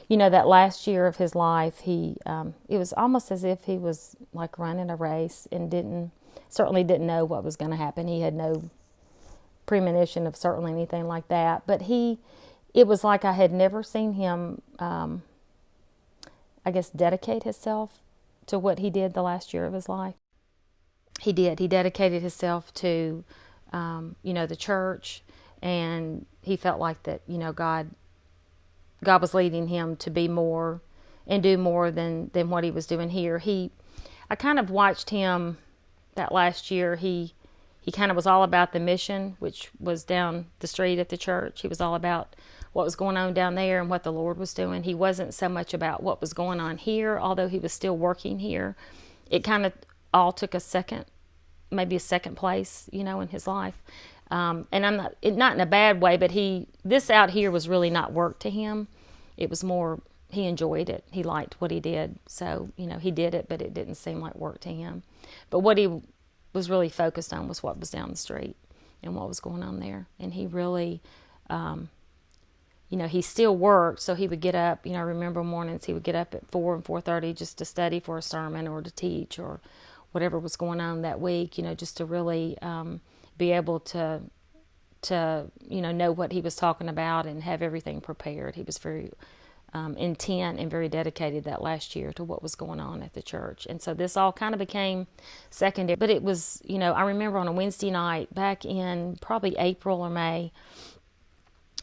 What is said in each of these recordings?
you know, that last year of his life, it was almost as if he was like running a race and certainly didn't know what was going to happen. He had no premonition of certainly anything like that. But it was like I had never seen him, I guess, dedicate himself to what he did the last year of his life. He did. He dedicated himself to, the church, and he felt like that, God was leading him to be more and do more than what he was doing here. I kind of watched him that last year. He kind of was all about the mission, which was down the street at the church. He was all about what was going on down there and what the Lord was doing. He wasn't so much about what was going on here, although he was still working here. It kind of all took maybe a second place, in his life. And I'm not in a bad way, but this out here was really not work to him. It was more, he enjoyed it. He liked what he did. So, he did it, but it didn't seem like work to him. But what he was really focused on was what was down the street and what was going on there. And he really, he still worked. So he would get up, I remember mornings he would get up at 4 and 4:30 just to study for a sermon or to teach or whatever was going on that week, just to really be able to know what he was talking about and have everything prepared. He was very intent and very dedicated that last year to what was going on at the church. And so this all kind of became secondary. But it was, I remember on a Wednesday night back in probably April or May,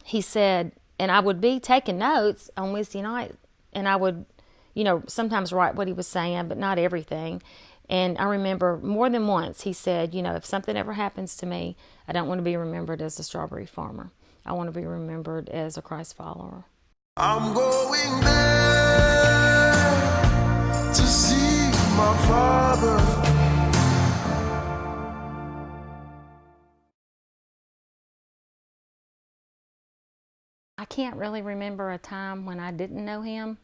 he said, and I would be taking notes on Wednesday night, and I would, sometimes write what he was saying, but not everything. And I remember more than once he said, if something ever happens to me, I don't want to be remembered as a strawberry farmer. I want to be remembered as a Christ follower. I'm going there to see my Father. I can't really remember a time when I didn't know him.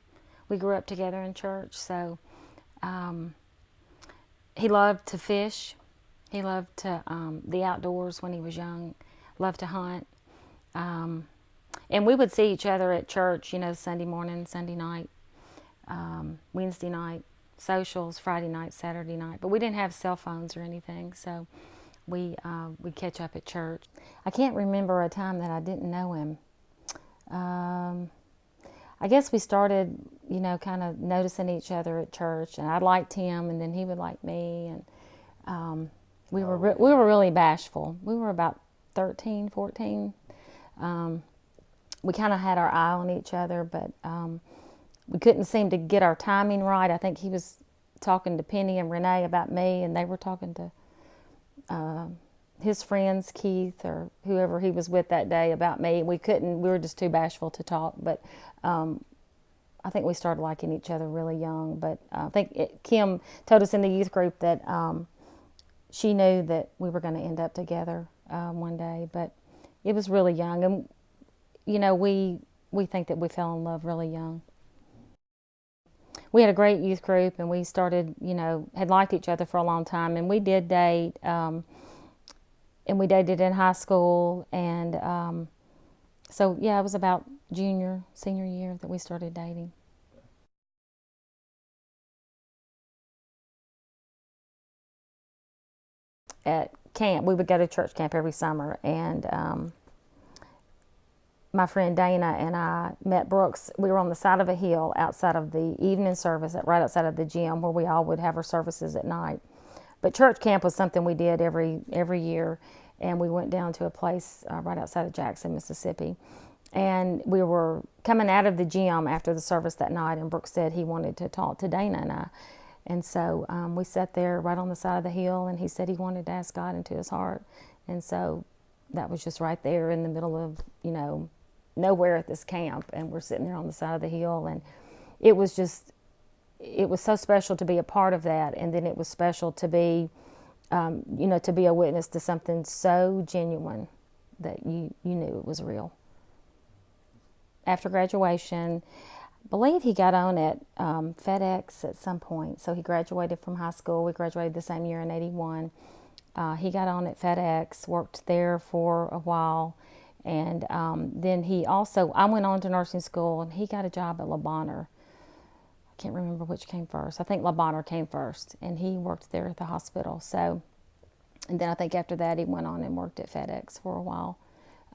We grew up together in church, so he loved to fish. He loved to the outdoors when he was young. Loved to hunt. And we would see each other at church, Sunday morning, Sunday night, Wednesday night, socials, Friday night, Saturday night. But we didn't have cell phones or anything, so we'd catch up at church. I can't remember a time that I didn't know him. I guess we started, kind of noticing each other at church, and I liked him, and then he would like me, and we were really bashful. We were about 13, 14. We kind of had our eye on each other, but we couldn't seem to get our timing right. I think he was talking to Penny and Renee about me, and they were talking to his friends, Keith or whoever he was with that day, about me. We were just too bashful to talk, but I think we started liking each other really young. But I think Kim told us in the youth group that she knew that we were going to end up together one day, but it was really young. And we think that we fell in love really young. We had a great youth group, and we started, had liked each other for a long time, and we did date, and we dated in high school, and so yeah, it was about senior year that we started dating. At camp, we would go to church camp every summer, and my friend Dana and I met Brooks. We were on the side of a hill outside of the evening service, right outside of the gym where we all would have our services at night. But church camp was something we did every year, and we went down to a place right outside of Jackson, Mississippi. And we were coming out of the gym after the service that night, and Brooks said he wanted to talk to Dana and I. And so we sat there right on the side of the hill, and he said he wanted to ask God into his heart. And so that was just right there in the middle of, nowhere at this camp, and we're sitting there on the side of the hill, and it was so special to be a part of that. And then it was special to be, to be a witness to something so genuine that you knew it was real. After graduation, I believe he got on at FedEx at some point. So he graduated from high school. We graduated the same year in '81. He got on at FedEx, worked there for a while, And then I went on to nursing school, and he got a job at Le Bonheur. I can't remember which came first. I think Le Bonheur came first, and he worked there at the hospital. So, and then I think after that he went on and worked at FedEx for a while.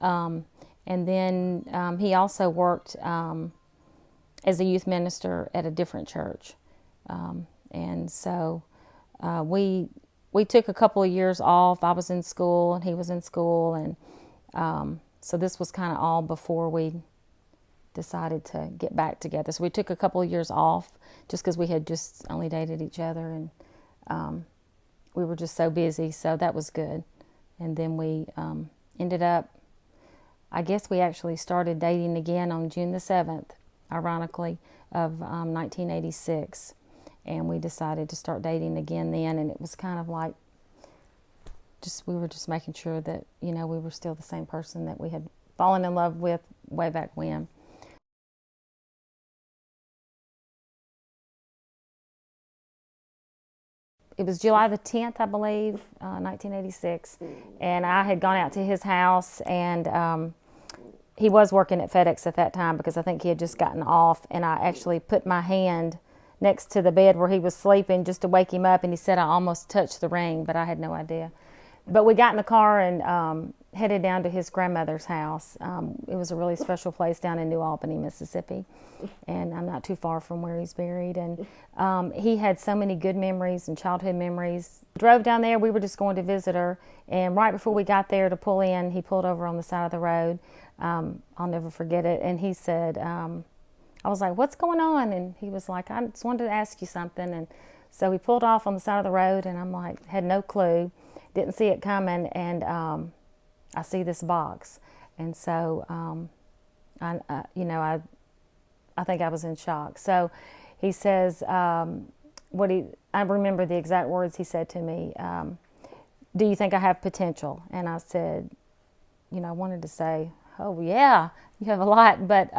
And then he also worked as a youth minister at a different church. And so we took a couple of years off. I was in school and he was in school, and so this was kind of all before we decided to get back together. So we took a couple of years off just because we had just only dated each other, and we were just so busy, so that was good. And then we ended up, I guess we actually started dating again on June the 7th, ironically, of 1986. And we decided to start dating again then, and it was kind of like we were just making sure that, we were still the same person that we had fallen in love with way back when. It was July the 10th, I believe, 1986, and I had gone out to his house, and he was working at FedEx at that time because I think he had just gotten off, and I actually put my hand next to the bed where he was sleeping just to wake him up, and he said I almost touched the ring, but I had no idea. But we got in the car and headed down to his grandmother's house. It was a really special place down in New Albany, Mississippi, and I'm not too far from where he's buried. And he had so many good memories and childhood memories. Drove down there. We were just going to visit her, and right before we got there to pull in, he pulled over on the side of the road. I'll never forget it. And he said, I was like, "What's going on?" And he was like, "I just wanted to ask you something." And so he pulled off on the side of the road, and I'm like, had no clue, didn't see it coming, and I see this box, and so I think I was in shock. So he says, I remember the exact words he said to me. Do you think I have potential? And I said, I wanted to say, oh yeah, you have a lot, but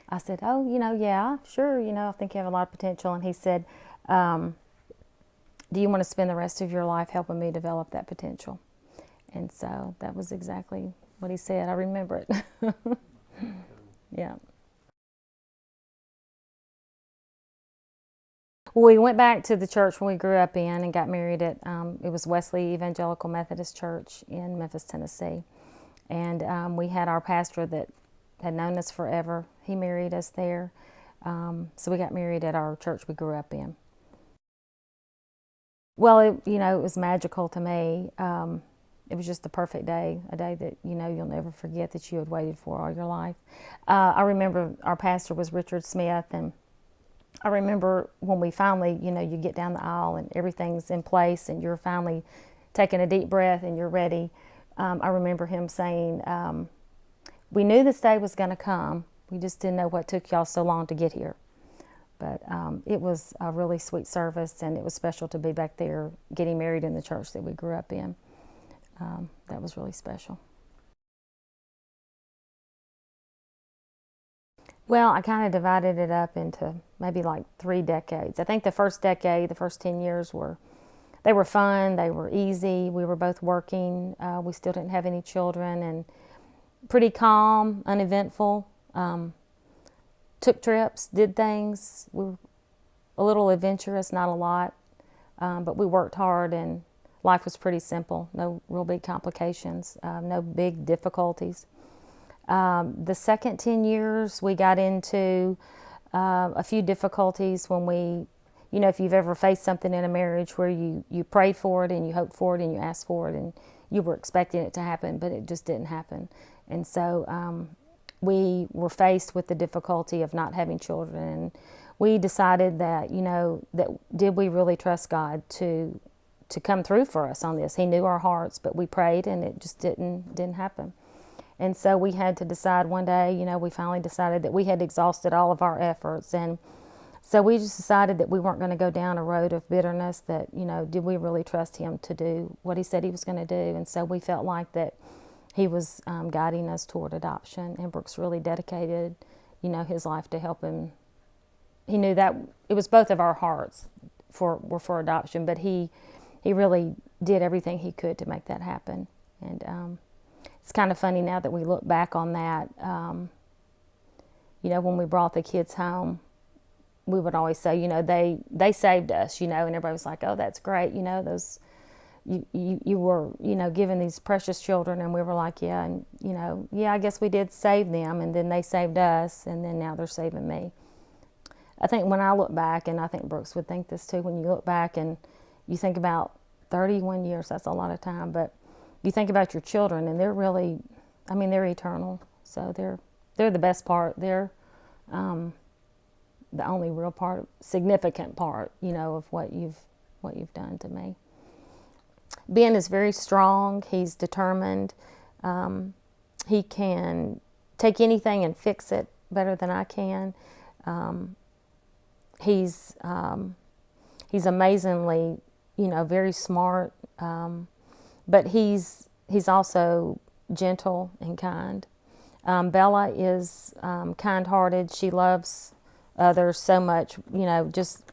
I said, oh, yeah, sure, I think you have a lot of potential. And he said, do you want to spend the rest of your life helping me develop that potential? And so that was exactly what he said. I remember it. Yeah. We went back to the church when we grew up in and got married at, it was Wesley Evangelical Methodist Church in Memphis, Tennessee. And we had our pastor that had known us forever. He married us there. So we got married at our church we grew up in. Well, it was magical to me. It was just the perfect day, a day that, you'll never forget that you had waited for all your life. I remember our pastor was Richard Smith, and I remember when we finally, you get down the aisle and everything's in place and you're finally taking a deep breath and you're ready. I remember him saying, we knew this day was going to come. We just didn't know what took y'all so long to get here. But it was a really sweet service, and it was special to be back there getting married in the church that we grew up in. That was really special. Well, I kind of divided it up into maybe like 3 decades. I think the first decade, the first 10 years they were fun, they were easy. We were both working. We still didn't have any children, and pretty calm, uneventful. Took trips, did things. We were a little adventurous, not a lot, but we worked hard, and life was pretty simple. No real big complications, no big difficulties. The second 10 years, we got into a few difficulties when we, if you've ever faced something in a marriage where you prayed for it and you hoped for it and you asked for it and you were expecting it to happen, but it just didn't happen. And so we were faced with the difficulty of not having children. And we decided that, that did we really trust God to come through for us on this? He knew our hearts, but we prayed and it just didn't happen. And so we had to decide one day, we finally decided that we had exhausted all of our efforts. And so we just decided that we weren't going to go down a road of bitterness, that, did we really trust him to do what he said he was going to do? And so we felt like that he was guiding us toward adoption. And Brooks really dedicated, his life to help him. He knew that it was both of our hearts were for adoption, but he really did everything he could to make that happen. And it's kind of funny now that we look back on that. When we brought the kids home, we would always say, they saved us, and everybody was like, oh, that's great, those you were, given these precious children, and we were like, yeah, and yeah, I guess we did save them, and then they saved us, and then now they're saving me. I think when I look back, and I think Brooks would think this too, when you look back and you think about 31 years, that's a lot of time, but you think about your children, and they're really, they're eternal, so they're the best part. They're the only real part, significant part, of what you've done to me. Ben is very strong. He's determined. He can take anything and fix it better than I can. He's amazingly, very smart, but he's also gentle and kind. Bella is kind-hearted. She loves others so much, just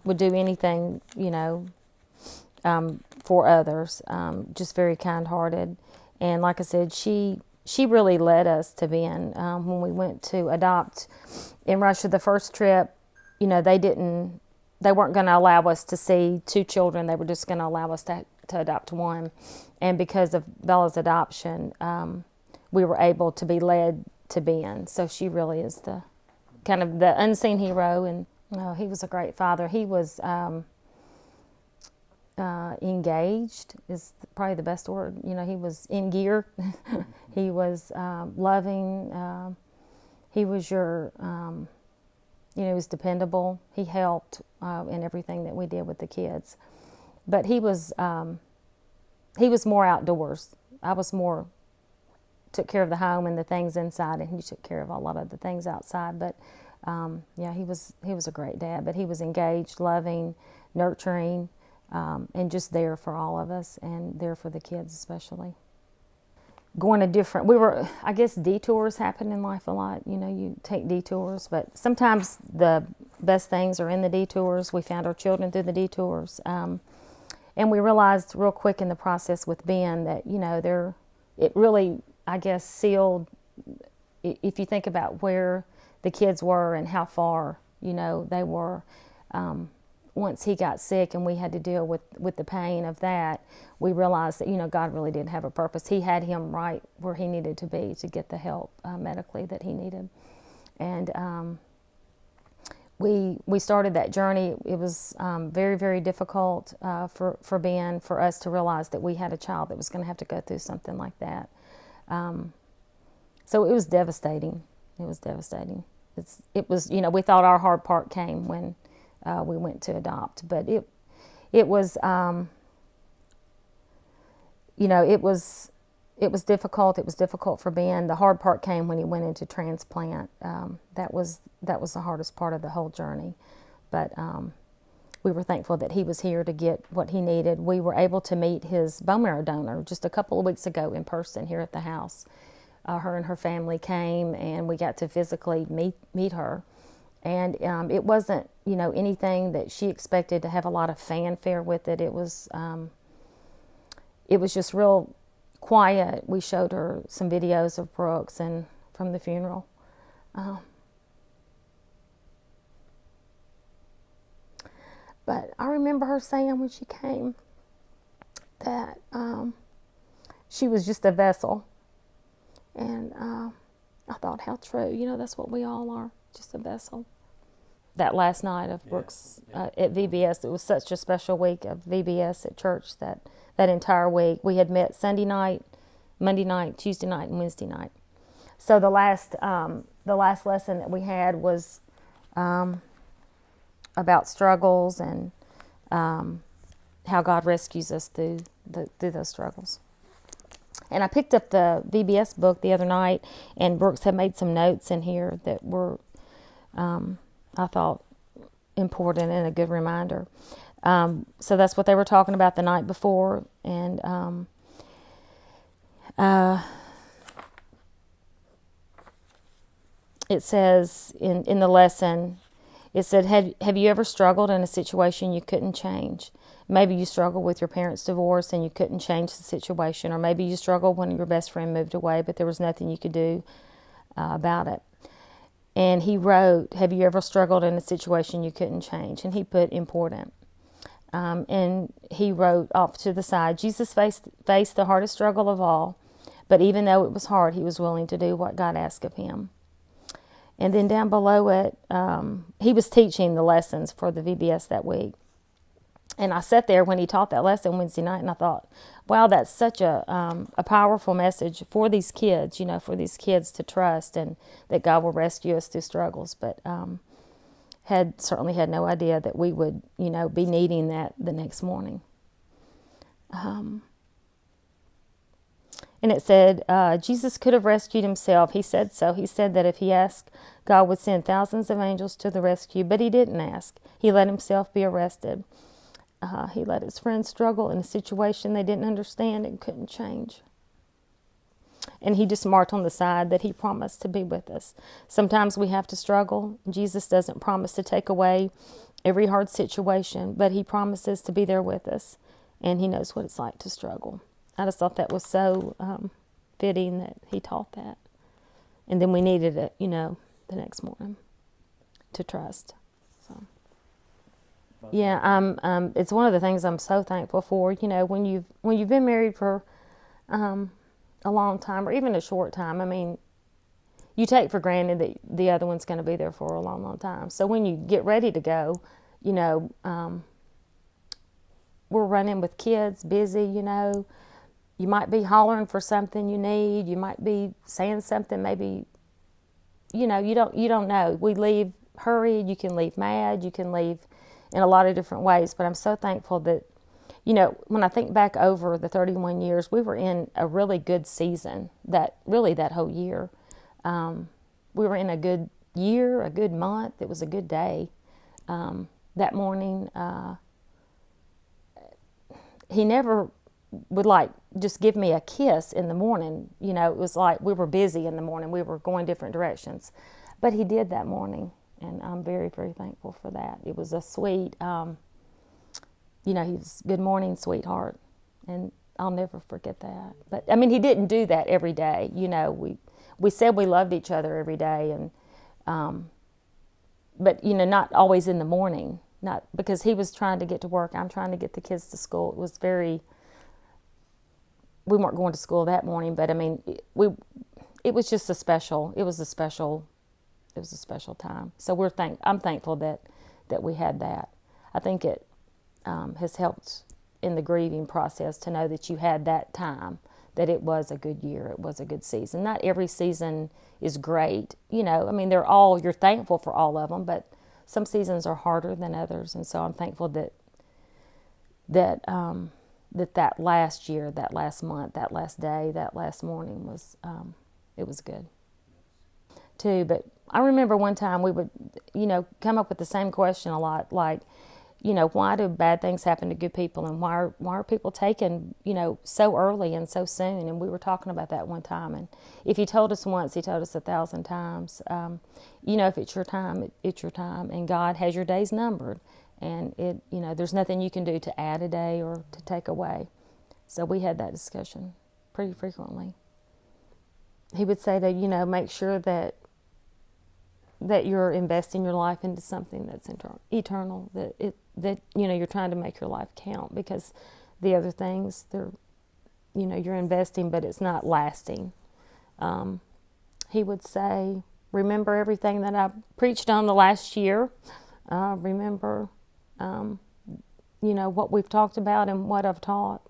would do anything, for others. Just very kind-hearted. And like I said, she really led us to Ben. When we went to adopt in Russia the first trip, they weren't going to allow us to see two children. They were just going to allow us to adopt one. And because of Bella's adoption, we were able to be led to Ben. So she really is the kind of the unseen hero. And he was a great father. He was engaged is probably the best word. He was in gear. He was loving. He was your, he was dependable. He helped in everything that we did with the kids. But he was more outdoors. I was more took care of the home and the things inside, and he took care of a lot of the things outside. But he was a great dad. But he was engaged, loving, nurturing, and just there for all of us, and there for the kids especially. Going to different, I guess detours happen in life a lot. You take detours, but sometimes the best things are in the detours. We found our children through the detours. And we realized real quick in the process with Ben that, it really, I guess, sealed, if you think about where the kids were and how far, they were, once he got sick and we had to deal with the pain of that, we realized that, God really did have a purpose. He had him right where he needed to be to get the help medically that he needed. And we started that journey. It was very, very difficult for Ben, for us to realize that we had a child that was going to have to go through something like that. So it was devastating. It was devastating. It was, we thought our hard part came when we went to adopt, but it was, it was difficult. It was difficult for Ben. The hard part came when he went into transplant. That was the hardest part of the whole journey. But we were thankful that he was here to get what he needed. We were able to meet his bone marrow donor just a couple of weeks ago in person here at the house. Her and her family came, and we got to physically meet her. And it wasn't, anything that she expected to have a lot of fanfare with it. It was just real quiet. We showed her some videos of Brooks and from the funeral. But I remember her saying when she came that she was just a vessel. And I thought, how true. That's what we all are, just a vessel. That last night of Brooks at VBS, it was such a special week of VBS at church that entire week. We had met Sunday night, Monday night, Tuesday night, and Wednesday night. So the last lesson that we had was about struggles and how God rescues us through those struggles. And I picked up the VBS book the other night, and Brooks had made some notes in here that were, I thought, important and a good reminder. So that's what they were talking about the night before. And it says in the lesson, It said, have you ever struggled in a situation you couldn't change? Maybe you struggled with your parents' divorce and you couldn't change the situation, or maybe you struggled when your best friend moved away, but there was nothing you could do about it. And he wrote, have you ever struggled in a situation you couldn't change? And he put important. And he wrote off to the side, Jesus faced the hardest struggle of all, but even though it was hard, he was willing to do what God asked of him. And then down below it, he was teaching the lessons for the VBS that week. And I sat there when he taught that lesson Wednesday night, and I thought, wow, that's such a powerful message for these kids, for these kids to trust and that God will rescue us through struggles. But certainly had no idea that we would, be needing that the next morning. And it said, Jesus could have rescued himself. He said so. He said that if he asked, God would send thousands of angels to the rescue, but he didn't ask. He let himself be arrested. He let his friends struggle in a situation they didn't understand and couldn't change. And he just marked on the side that he promised to be with us. Sometimes we have to struggle. Jesus doesn't promise to take away every hard situation, but he promises to be there with us. And he knows what it's like to struggle. I just thought that was so fitting that he taught that. And then we needed it, the next morning to trust. So, yeah, it's one of the things I'm so thankful for. When you've been married for a long time or even a short time, you take for granted that the other one's going to be there for a long, long time. So when you get ready to go, we're running with kids, busy, You might be hollering for something you need. You might be saying something maybe, you don't know. We leave hurried. You can leave mad. You can leave in a lot of different ways. But I'm so thankful that, when I think back over the 31 years, we were in a really good season, that whole year. We were in a good year, a good month. It was a good day. That morning, he never would just give me a kiss in the morning. It was like we were busy in the morning. We were going different directions. But he did that morning, and I'm very, very thankful for that. It was a sweet, he was good morning, sweetheart, and I'll never forget that. But, he didn't do that every day. We said we loved each other every day, and but, not always in the morning. Not because he was trying to get to work. I'm trying to get the kids to school. It was we weren't going to school that morning, but it was just a special time. So I'm thankful that we had that. I think it has helped in the grieving process to know that you had that time, that it was a good year, it was a good season. Not every season is great, you're thankful for all of them, but some seasons are harder than others, and so I'm thankful that last year, that last month, that last day, that last morning was good too. But I remember one time we would, come up with the same question a lot, like, why do bad things happen to good people, and why are people taken, so early and so soon? And we were talking about that one time. And if he told us once, he told us 1,000 times. If it's your time, it's your time, and God has your days numbered. And there's nothing you can do to add a day or to take away. So we had that discussion pretty frequently. He would say to, make sure that you're investing your life into something that's eternal, that you're trying to make your life count, because the other things, you're investing, but it's not lasting. He would say, remember everything that I preached on the last year. Remember, what we've talked about and what I've taught.